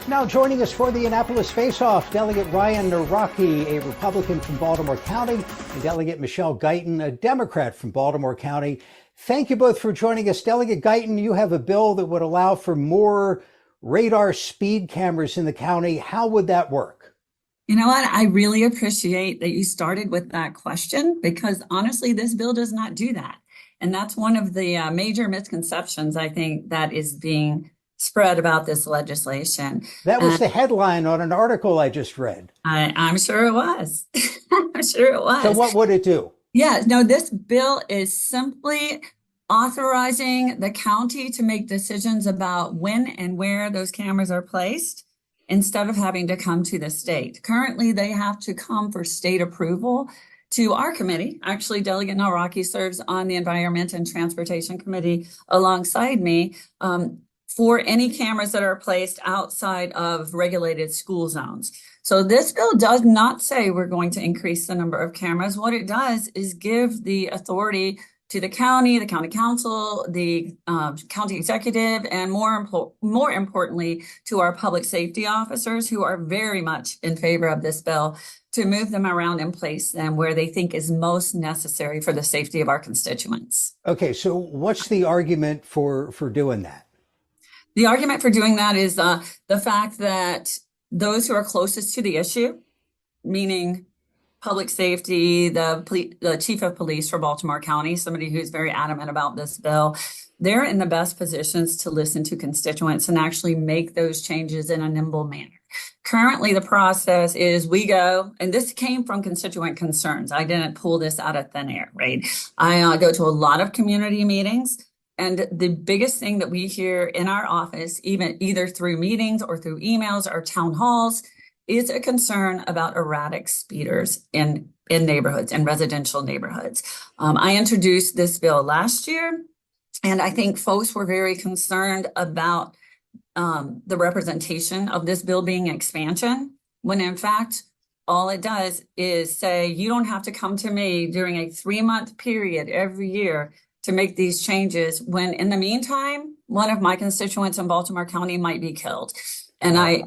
Now joining us for the Annapolis Face-Off, Delegate Nawrocki, a Republican from Baltimore County, and Delegate Michelle Guyton, a Democrat from Baltimore County. Thank you both for joining us. Delegate Guyton, you have a bill that would allow for more radar speed cameras in the county. How would that work? You know what? I really appreciate that you started with that question, because honestly, this bill does not do that. And that's one of the major misconceptions, I think, that is being spread about this legislation. That was the headline on an article I just read. I'm sure it was. I'm sure it was. So what would it do? Yeah, no, this bill is simply authorizing the county to make decisions about when and where those cameras are placed, instead of having to come to the state. Currently, they have to come for state approval to our committee. Actually, Delegate Nawrocki serves on the Environment and Transportation Committee alongside me, for any cameras that are placed outside of regulated school zones. So this bill does not say we're going to increase the number of cameras. What it does is give the authority to the county council, the county executive, and more importantly, to our public safety officers, who are very much in favor of this bill, to move them around and place them where they think is most necessary for the safety of our constituents. Okay, so what's the argument for doing that? The argument for doing that is the fact that those who are closest to the issue, meaning public safety, the chief of police for Baltimore County, somebody who's very adamant about this bill, they're in the best positions to listen to constituents and actually make those changes in a nimble manner. Currently, the process is we go, and this came from constituent concerns. I didn't pull this out of thin air, right? I go to a lot of community meetings. And the biggest thing that we hear in our office, either through meetings or through emails or town halls, is a concern about erratic speeders in neighborhoods and residential neighborhoods. I introduced this bill last year, and I think folks were very concerned about the representation of this bill being expansion, when in fact, all it does is say, you don't have to come to me during a 3-month period every year to make these changes, when in the meantime, one of my constituents in Baltimore County might be killed. And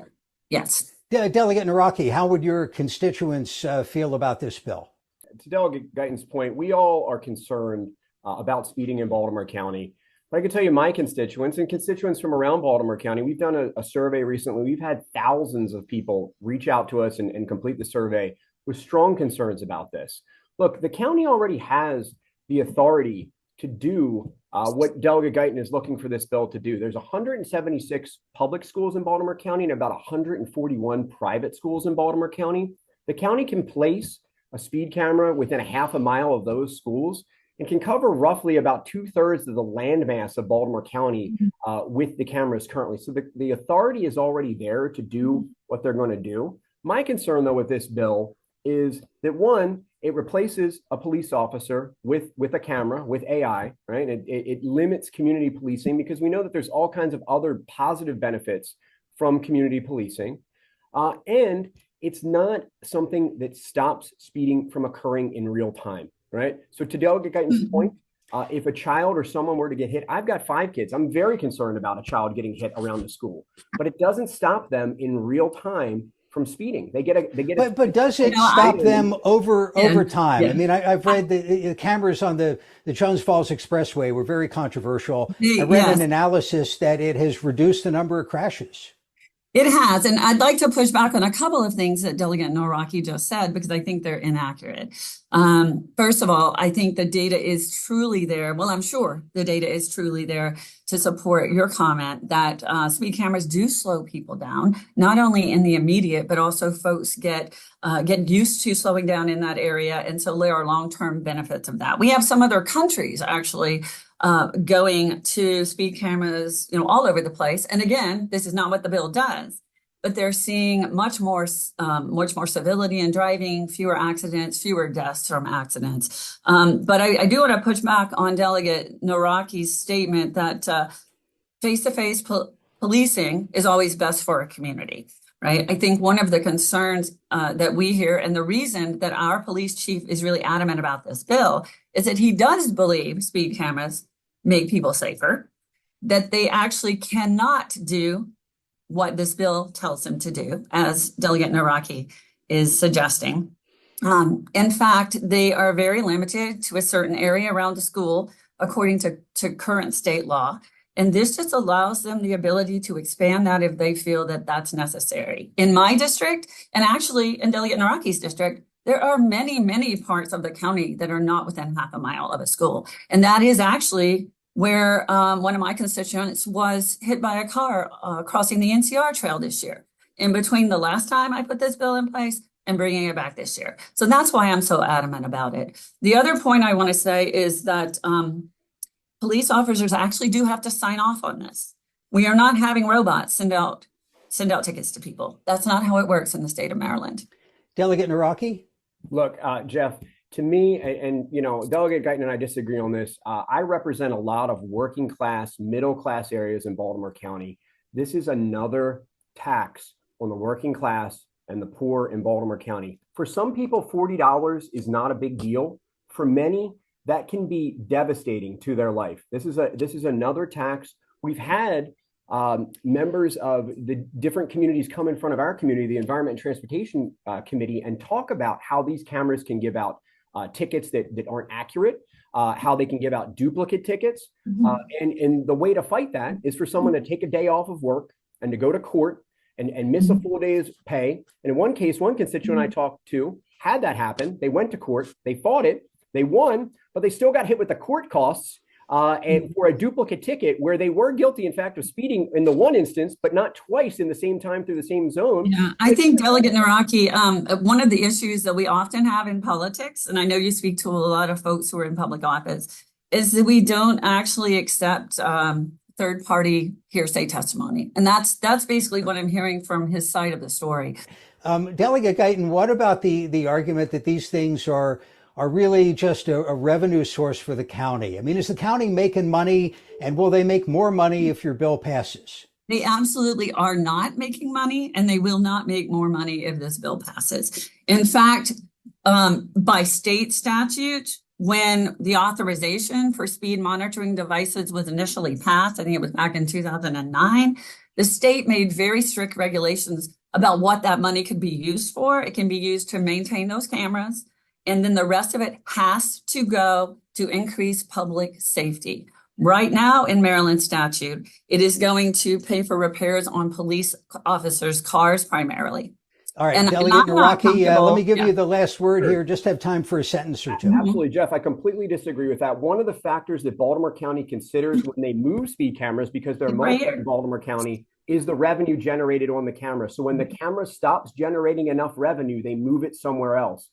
yes. Delegate Nawrocki, how would your constituents feel about this bill? To Delegate Guyton's point, we all are concerned about speeding in Baltimore County. But I can tell you my constituents and constituents from around Baltimore County, we've done a survey recently. We've had thousands of people reach out to us and complete the survey with strong concerns about this. Look, the county already has the authority to do what Delegate Guyton is looking for this bill to do. There's 176 public schools in Baltimore County and about 141 private schools in Baltimore County. The county can place a speed camera within a half a mile of those schools and can cover roughly about 2/3 of the landmass of Baltimore County with the cameras currently. So the authority is already there to do what they're going to do. My concern, though, with this bill is that, one, it replaces a police officer with a camera, with AI, right? It limits community policing, because we know that there's all kinds of other positive benefits from community policing. And it's not something that stops speeding from occurring in real time, right? So to Delegate Guyton's point, if a child or someone were to get hit, I've got 5 kids. I'm very concerned about a child getting hit around the school, but it doesn't stop them in real time from speeding. But does it stop them over time? Yeah. I mean, I've read the cameras on the Jones Falls Expressway were very controversial. I read an analysis that it has reduced the number of crashes. It has, and I'd like to push back on a couple of things that Delegate Nawrocki just said, because I think they're inaccurate. First of all, I think the data is truly there. Well, I'm sure the data is truly there to support your comment that speed cameras do slow people down, not only in the immediate, but also folks get used to slowing down in that area. And so there are long-term benefits of that. We have some other countries actually going to speed cameras, all over the place. And again, this is not what the bill does, but they're seeing much more civility in driving, fewer accidents, fewer deaths from accidents. But I do want to push back on Delegate Nawrocki's statement that face-to-face policing is always best for a community. Right. I think one of the concerns that we hear, and the reason that our police chief is really adamant about this bill, is that he does believe speed cameras make people safer, that they actually cannot do what this bill tells them to do, as Delegate Nawrocki is suggesting. In fact, they are very limited to a certain area around the school, according to current state law. And this just allows them the ability to expand that if they feel that that's necessary. In my district, and actually in Delegate Nawrocki's district, there are many, many parts of the county that are not within half a mile of a school. And that is actually where one of my constituents was hit by a car crossing the NCR trail this year, in between the last time I put this bill in place and bringing it back this year. So that's why I'm so adamant about it. The other point I want to say is that police officers actually do have to sign off on this. We are not having robots send out tickets to people. That's not how it works in the state of Maryland. Delegate Nawrocki? Look, Jeff, to me, and you know, Delegate Guyton and I disagree on this. I represent a lot of working class, middle class areas in Baltimore County. This is another tax on the working class and the poor in Baltimore County. For some people, $40 is not a big deal. For many, that can be devastating to their life. This is another tax. We've had members of the different communities come in front of our community, the Environment and Transportation Committee, and talk about how these cameras can give out tickets that aren't accurate, how they can give out duplicate tickets. And the way to fight that is for someone to take a day off of work and to go to court and miss a full day's pay. And in one case, one constituent I talked to had that happen. They went to court, they fought it, they won, but they still got hit with the court costs and for a duplicate ticket where they were guilty, in fact, of speeding in the one instance, but not twice in the same time through the same zone. Yeah, I think Delegate Nawrocki, one of the issues that we often have in politics, and I know you speak to a lot of folks who are in public office, is that we don't actually accept third-party hearsay testimony. And that's basically what I'm hearing from his side of the story. Delegate Guyton, what about the argument that these things are really just a revenue source for the county? I mean, is the county making money, and will they make more money if your bill passes? They absolutely are not making money, and they will not make more money if this bill passes. In fact, by state statute, when the authorization for speed monitoring devices was initially passed, I think it was back in 2009, the state made very strict regulations about what that money could be used for. It can be used to maintain those cameras, and then the rest of it has to go to increase public safety. Right now in Maryland statute, it is going to pay for repairs on police officers' cars primarily. All right, And Delegate Nawrocki, let me give you the last word here. Just have time for a sentence or two. Absolutely, Jeff. I completely disagree with that. One of the factors that Baltimore County considers when they move speed cameras, because they're mostly in Baltimore County, is the revenue generated on the camera. So when the camera stops generating enough revenue, they move it somewhere else.